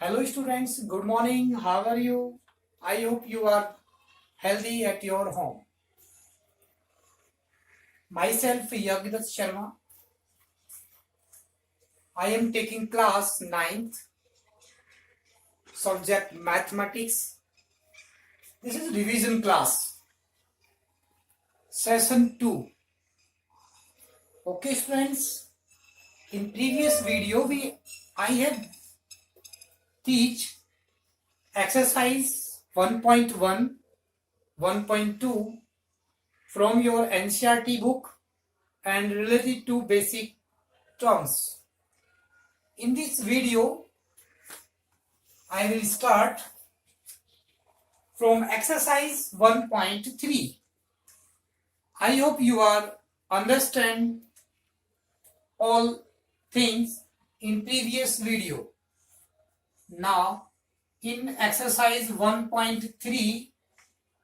Hello students, good morning. How are you? I hope you are healthy at your home. Myself Yagdat Sharma. I am taking class 9th, subject mathematics. This is revision class, session 2. Okay students, in previous video I have teach exercise 1.1, 1.2 from your NCERT book and related to basic terms. In this video, I will start from exercise 1.3. I hope you are understand all things in previous video. Now, in exercise 1.3,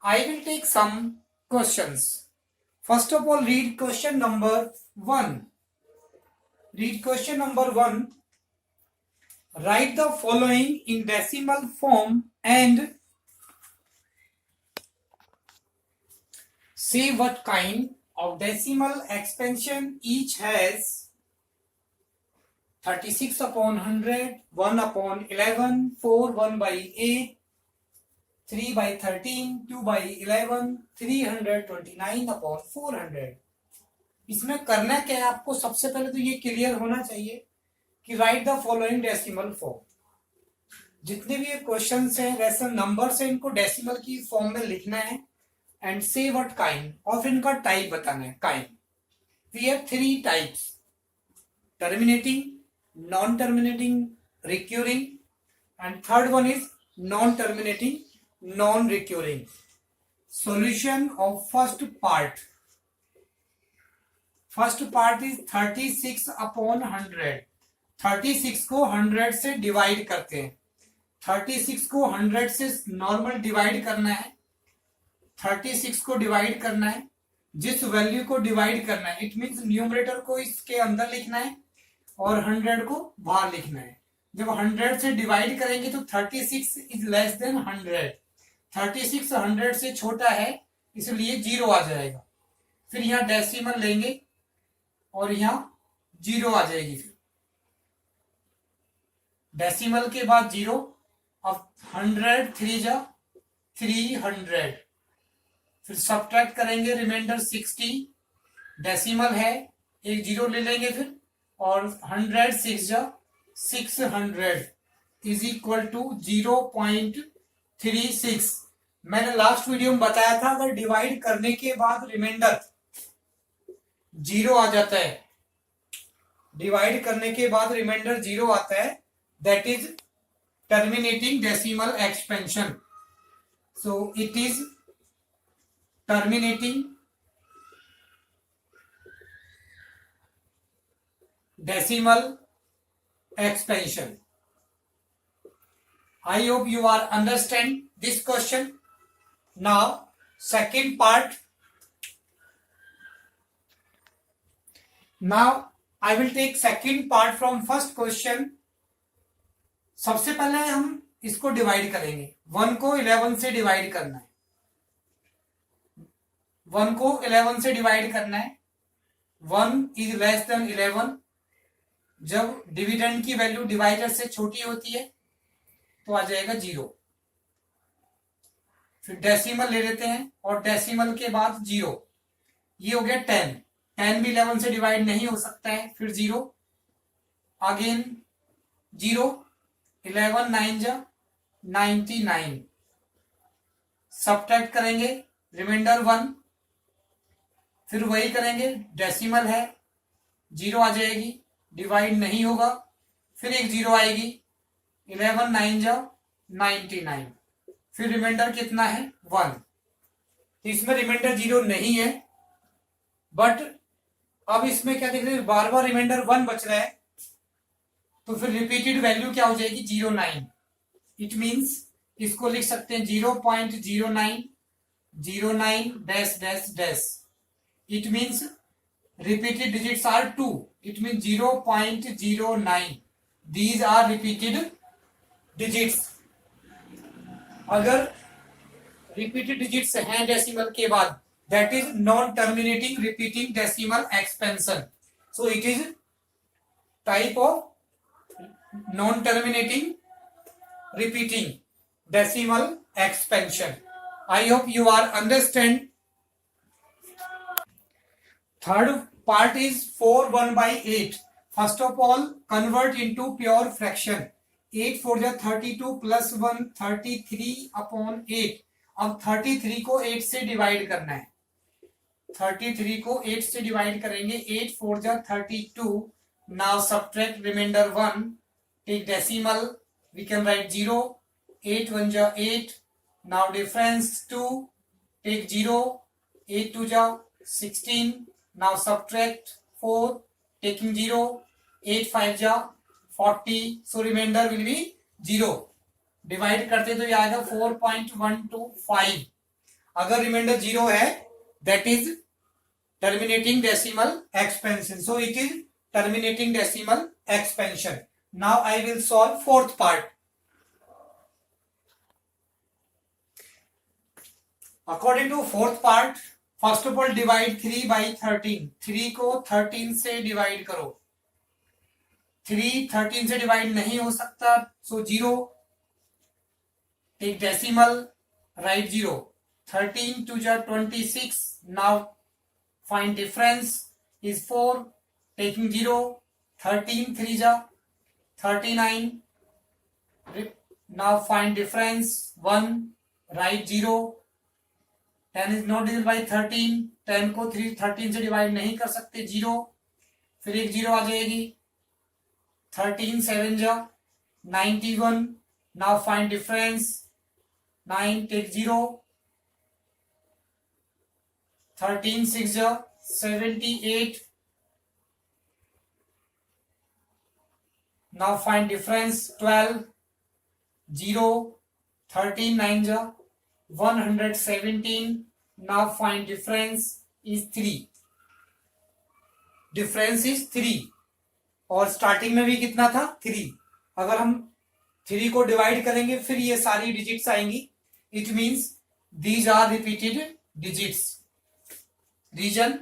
I will take some questions. First of all, read question number 1. Read question number 1. Write the following in decimal form and say what kind of decimal expansion each has. 36 upon 100, 1 upon 11, 4 1 by 8, 3 by 13, 2 by 11, 329 upon 400. इसमें करना क्या है आपको? सबसे पहले तो ये clear होना चाहिए कि right the following decimal form. जितने भी ये क्वेश्चंस हैं रेशनल नंबर से इनको डेसिमल की फॉर्म में लिखना है एंड से व्हाट काइंड और इनका टाइप बताना है. Kind we have 3 types: terminating, non terminating, recurring, and third one is non terminating, non recurring. Solution of first part. First part is 36 upon 100. 36 को 100 से डिवाइड करते हैं. 36 को 100 से नॉर्मल डिवाइड करना है. 36 को डिवाइड करना है. जिस वैल्यू को डिवाइड करना है इट मीन्स न्यूमरेटर को इसके अंदर लिखना है और 100 को बाहर लिखना है. जब 100 से डिवाइड करेंगे तो 36 इज लेस देन 100. 36 100 से छोटा है इसलिए 0 आ जाएगा. फिर यहाँ डेसिमल लेंगे और यहाँ 0 आ जाएगी. फिर डेसिमल के बाद 0. अब 100 3 जा 300. फिर सब्ट्रैक्ट करेंगे रिमाइंडर 60. डेसिमल है एक 0 ले लेंगे फिर और 100 6 जा 600 इज इक्वल टू 0.36. मैंने लास्ट वीडियो में बताया था अगर डिवाइड करने के बाद रिमाइंडर 0 आ जाता है, डिवाइड करने के बाद रिमाइंडर 0 आता है, that is terminating decimal expansion. So it is terminating decimal expansion. I hope you are understand this question. Now second part. Now I will take second part from first question. सबसे पहले हम इसको divide करेंगे. 1 को 11 से divide करना है. 1 को 11 से डिवाइड करना है. 1 इज लेस देन 11. जब डिविडेंड की वैल्यू डिवाइडर से छोटी होती है तो आ जाएगा 0. फिर डेसिमल ले लेते हैं और डेसिमल के बाद 0. ये हो गया 10. 10 भी 11 से डिवाइड नहीं हो सकता है. फिर 0 अगेन 0. 11 9 जा 99. सब्ट्रैक्ट करेंगे रिमाइंडर 1. फिर वही करेंगे. डेसिमल है 0 आ जाएगी, डिवाइड नहीं होगा. फिर एक 0 आएगी. 11 9 जा 99. फिर रिमाइंडर कितना है 1. तो इसमें रिमाइंडर 0 नहीं है बट अब इसमें क्या देख रहे हैं बार बार रिमाइंडर 1 बच रहा है तो फिर रिपीटेड वैल्यू क्या हो जाएगी 09. इट मींस इसको लिख सकते हैं 0.09 09 dash dash dash. It means repeated digits are 2. It means 0.09. These are repeated digits अगर रिपीटेड डिजिट्स हैं डेसिमल के बाद, that is non terminating repeating decimal expansion. So it is type of non terminating repeating decimal expansion. I hope you are understand. Third part is 4 1 by 8. First of all, convert into pure fraction. 8 4 जा 32 plus 1 33 upon 8. अब 33 को 8 से divide करना है. 33 को 8 से divide करेंगे. 8 4 जा 32. Now subtract remainder 1. Take decimal. We can write 0. 8 1 ja 8. Now difference 2. Take 0. 8 2 ja 16. Now subtract 4. Taking 0. 8 5 ja 40. So remainder will be 0. Divide करते तो ये आएगा 4.125. अगर रिमाइंडर 0 है, that is terminating decimal expansion. So it is terminating decimal expansion. Now I will solve fourth part. According to fourth part, first of all divide 3 by 13. 3 को 13 से divide करो. 3 13 से डिवाइड नहीं हो सकता, so 0. Take decimal, write 0. 13 2 ja 26. Now find difference is 4. Taking 0. 13 3 ja 39. Now find difference 1. Write 0. 10 is not divided by 13. 10 को 13 से divide नहीं कर सकते. 0. फिर एक 0 आ जाएगी. 13 7 जा 91. Now find difference 9. Take 0. 13 6 जा 78. Now find difference 12. 0. 13 9 ja 117. Now find difference is 3. Difference is 3. और स्टार्टिंग में भी कितना था? 3. अगर हम 3 को डिवाइड करेंगे फिर ये सारी डिजिट्स आएंगी. It means these are repeated digits. Reason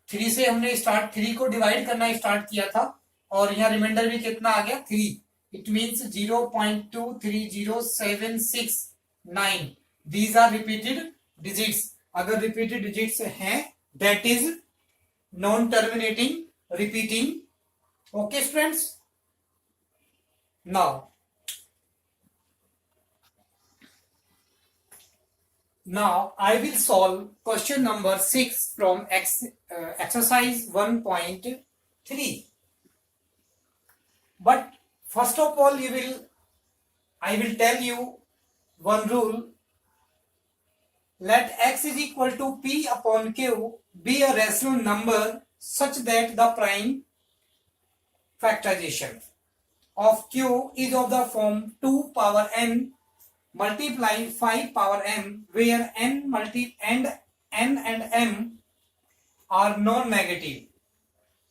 3 से हमने 3 को डिवाइड करना स्टार्ट किया था और यहाँ रिमाइंडर भी कितना आ गया? 3. It means 0.23076 these are repeated digits. अगर रिपीटेड डिजिट्स हैं, that is non terminating repeating. Okay students, now I will solve question number 6 from exercise 1.3. But first of all, I will tell you one rule. Let x is equal to p upon q be a rational number such that the prime factorization of q is of the form 2 power n multiply 5 power m, where n and m are non-negative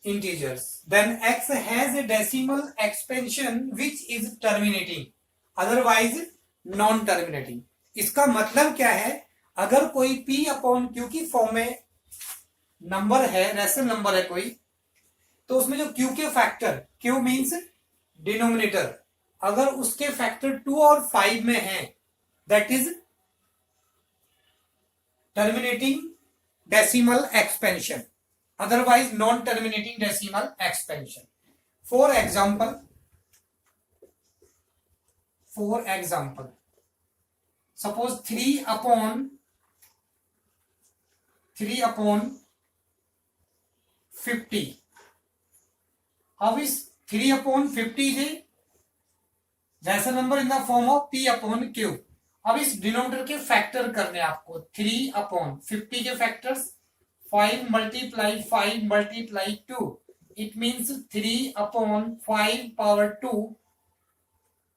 integers. Then x has a decimal expansion which is terminating, otherwise non-terminating. इसका मतलब क्या है? अगर कोई p upon q की form में number है, rational number है कोई, तो उसमें जो q के फैक्टर, q मीन्स डिनोमिनेटर, अगर उसके फैक्टर 2 और 5 में है, that is terminating decimal expansion, otherwise non-terminating decimal expansion. For example, suppose 3 upon 50. अब इस 3 upon 50 से rational number in the form of p upon q. अब इस डिनोमिनेटर के फैक्टर करने आपको 3 अपॉन 50 के factors 5 multiply 5 multiply 2. It means 3 upon 5 power 2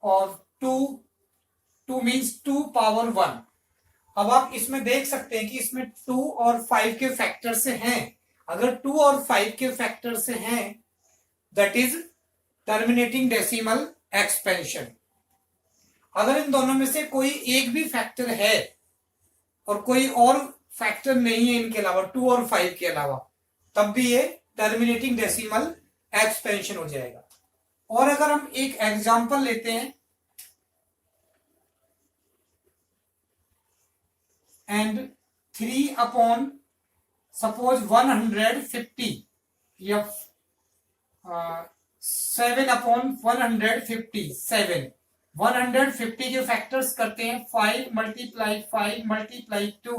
और 2 means 2 power 1. अब आप इसमें देख सकते हैं कि इसमें 2 और 5 के फैक्टर से हैं. अगर 2 और 5 के फैक्टर से हैं, that is terminating decimal expansion. अगर इन दोनों में से कोई एक भी फैक्टर है और कोई और फैक्टर नहीं है इनके अलावा, 2 और 5 के अलावा, तब भी ये टर्मिनेटिंग डेसिमल एक्सपेंशन हो जाएगा। और अगर हम एक एग्जांपल लेते हैं, एंड 3 अपॉन सपोज 150 या 7 अपॉन 157, 150 के फैक्टर्स करते हैं 5 मल्टीप्लाई 5 मल्टीप्लाई 2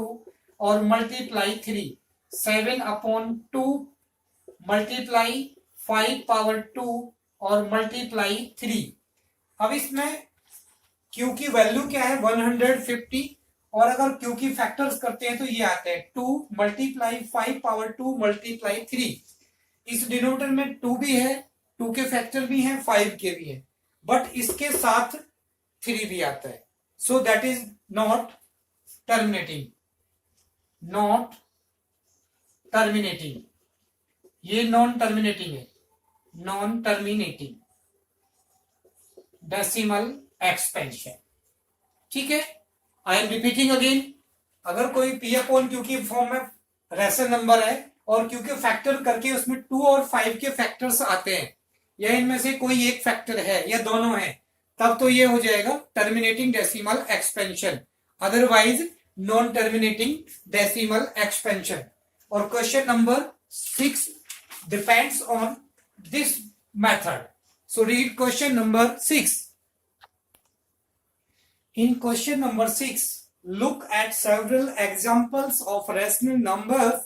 और मल्टीप्लाई 3, 7 अपॉन 2 मल्टीप्लाई 5 पावर 2 और मल्टीप्लाई 3। अब इसमें Q की वैल्यू क्या है 150, और अगर Q की फैक्टर्स करते हैं तो ये आता है 2 मल्टीप्लाई 5 पावर 2 मल्टीप्लाई 3। इस डिनोमिनेटर में 2 भी है, 2 के फैक्टर भी हैं, 5 के भी हैं, बट इसके साथ 3 भी आता है। So that is not terminating, not terminating, ये नॉन टर्मिनेटिंग है, नॉन टर्मिनेटिंग डेसिमल एक्सपेंशन। ठीक है, आई एम रिपीटिंग अगेन, अगर कोई P अपॉन Q की फॉर्म में रेशनल नंबर है और Q के फैक्टर करके उसमें 2 और 5 के फैक्टर्स आते हैं, या इनमें से कोई एक फैक्टर है या दोनों है, तब तो ये हो जाएगा terminating decimal expansion, otherwise non terminating decimal expansion. और question number 6 depends on this method. So read question number 6। In question number 6, look at several examples of rational numbers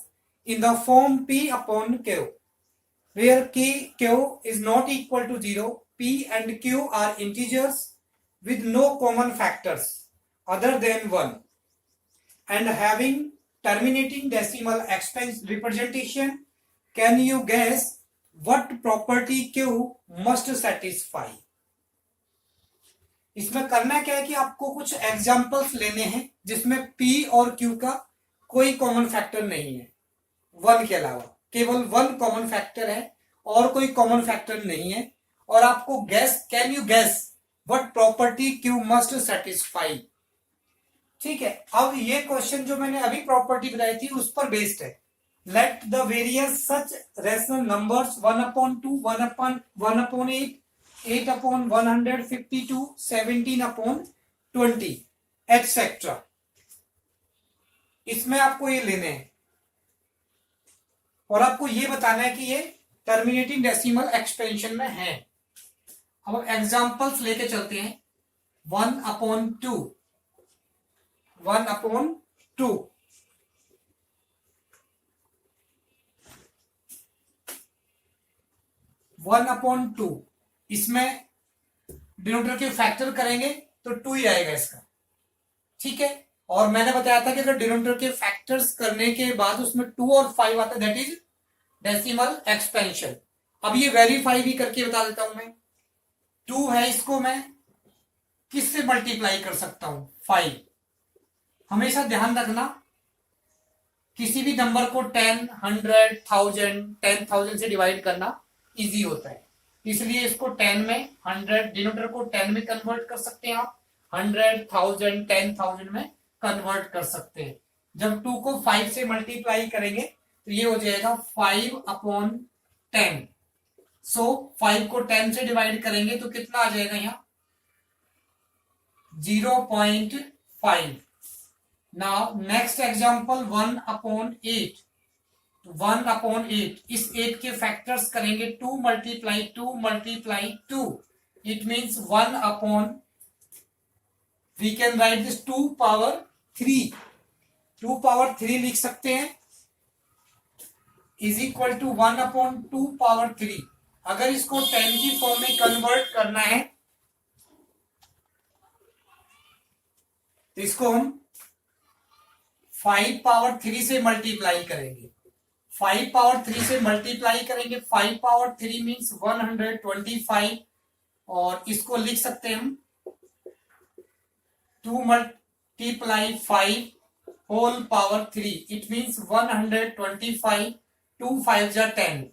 in the form P upon Q, where Q is not equal to 0, P and Q are integers with no common factors other than 1, and having terminating decimal representation. Can you guess what property Q must satisfy? इसमें करना क्या है कि आपको कुछ examples लेने हैं जिसमें P और Q का कोई कॉमन फैक्टर नहीं है, 1 के अलावा केवल 1 कॉमन फैक्टर है और कोई कॉमन फैक्टर नहीं है, और आपको gas, can you gas what property Q must satisfy. ठीक है, अब ये क्वेश्चन जो मैंने अभी प्रॉपर्टी बताई थी उस पर बेस्ड है। Let the various such rational numbers 1 upon 2, 1 upon 8, 8 upon 152, 17 upon 20, etc. इसमें आपको ये लेने हैं और आपको ये बताना है कि ये टर्मिनेटिंग डेसिमल एक्सपेंशन में है। अब एग्जांपल्स लेके चलते हैं। 1 upon 2, 1 upon 2, 1 upon 2, इसमें डिनोमिनेटर के फैक्टर करेंगे तो 2 ही आएगा इसका। ठीक है, और मैंने बताया था कि अगर डिनोमिनेटर के फैक्टर्स करने के बाद उसमें 2 और 5 आता है, दैट इज डेसिमल एक्सपेंशन। अब ये वेरीफाई भी करके बता देता हूं मैं। 2 है, इसको मैं किससे मल्टीप्लाई कर सकता हूं, 5। हमेशा ध्यान रखना, किसी भी नंबर को 10, 100, 1000, 10,000 से डिवाइड करना इजी होता है, इसलिए इसको 10 में 100, डिनोमिनेटर को 10 में कन्वर्ट कर सकते हैं आप, 100, 1000, 10,000 में कन्वर्ट कर सकते हैं। जब 2 को 5 से मल्टीप्लाई करेंगे तो ये हो जाएगा 5 अपॉन 10। सो 5 को 10 से डिवाइड करेंगे तो कितना आ जाएगा यहाँ, 0.5। Now next example 1 upon 8, 1 upon 8, इस 8 के फैक्टर्स करेंगे 2 multiply 2 multiply 2, it means 1 upon, we can write this 2 power 3, 2 power 3 लिख सकते हैं, is equal to 1 upon 2 power 3। अगर इसको 10 की फॉर्म में कन्वर्ट करना है तो इसको हम 5 पावर 3 से मल्टीप्लाई करेंगे, 5 पावर 3 से मल्टीप्लाई करेंगे, 5 पावर 3 मीन्स 125, और इसको लिख सकते हैं हम 2 multiply 5 whole power 3, it means 125, 2 5 जा 10,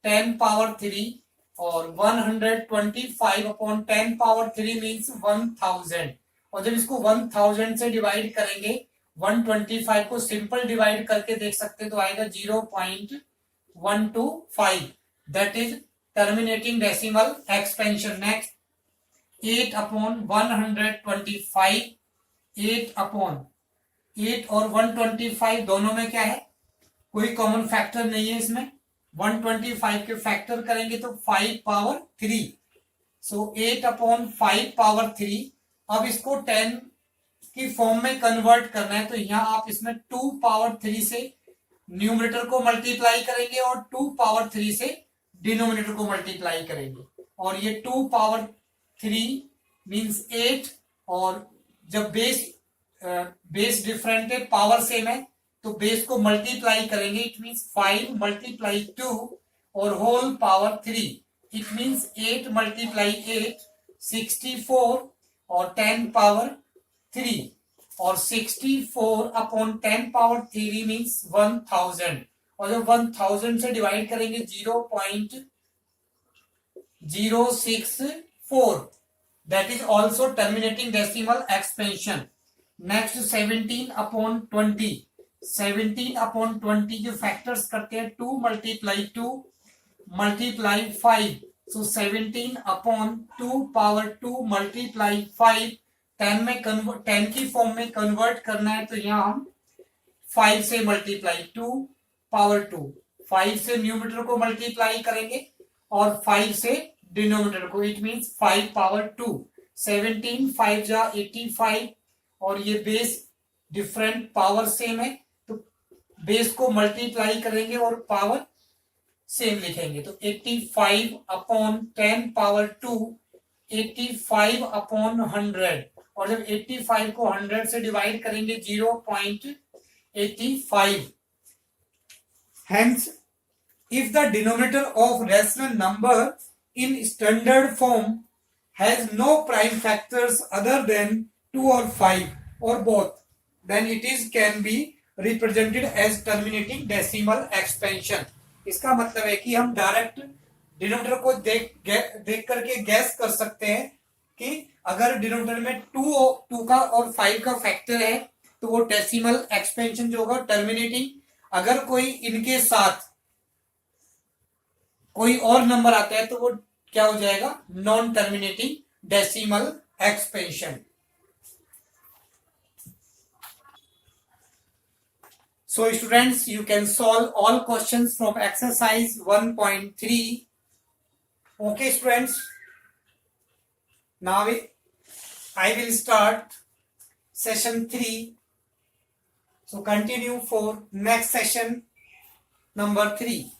10 पावर 3, और 125 अपॉन 10 पावर 3 मीन्स 1000, और जब इसको 1000 से डिवाइड करेंगे, 125 को सिंपल डिवाइड करके देख सकते तो आएगा 0.125, that is terminating decimal expansion. Next 8/125, 8/8 और 125 दोनों में क्या है, कोई कॉमन फैक्टर नहीं है इसमें। 125 के फैक्टर करेंगे तो 5 पावर 3, सो 8/5 पावर 3। अब इसको 10 की फॉर्म में कन्वर्ट करना है तो यहां आप इसमें 2 पावर 3 से न्यूमरेटर को मल्टीप्लाई करेंगे और 2 पावर 3 से डिनोमिनेटर को मल्टीप्लाई करेंगे, और ये 2 पावर 3 मीन्स 8, और जब बेस डिफरेंट है पावर सेम है तो बेस को मल्टीप्लाई करेंगे, इट मीन्स 5 मल्टीप्लाई 2 और whole power 3, it means 8 multiply 8 64 और 10 पावर 3, और 64/10 पावर 3 मीन्स 1000, और जब 1000 से डिवाइड करेंगे 0.064, that is also terminating decimal expansion. Next 17/20, 17/20 जो फैक्टर्स करते हैं 2 मल्टीप्लाई 2 मल्टीप्लाई 5, सो 17/2 पावर 2 मल्टीप्लाई 5, 10 की फॉर्म में कन्वर्ट करना है तो यहां हम 5 से मल्टीप्लाई 2 पावर 2, 5 से न्यूमरेटर को मल्टीप्लाई करेंगे और 5 से डिनोमिनेटर को, इट मीन्स 5 पावर 2, 17 5 जा 85, और ये बेस डिफरेंट पावर सेम है तो बेस को मल्टीप्लाई करेंगे और पावर सेम लिखेंगे, तो 85/10 पावर 2, 85/100, और जब 85 को 100 से डिवाइड करेंगे 0.85। Hence, if the denominator of rational number in standard form has no prime factors other than 2 or 5 or both, then it is can be represented as terminating decimal expansion. इसका मतलब है कि हम डायरेक्ट डिनोमिनेटर को देख करके gas कर सकते हैं कि अगर डिनोमिनेटर में 2 का और 5 का फैक्टर है तो वो डेसिमल एक्सपेंशन जो होगा टर्मिनेटिंग, अगर कोई इनके साथ कोई और नंबर आता है तो वो क्या हो जाएगा, non terminating decimal expansion. So students, you can solve all questions from exercise 1.3. Okay students, now I will start session 3. So continue for next session number 3.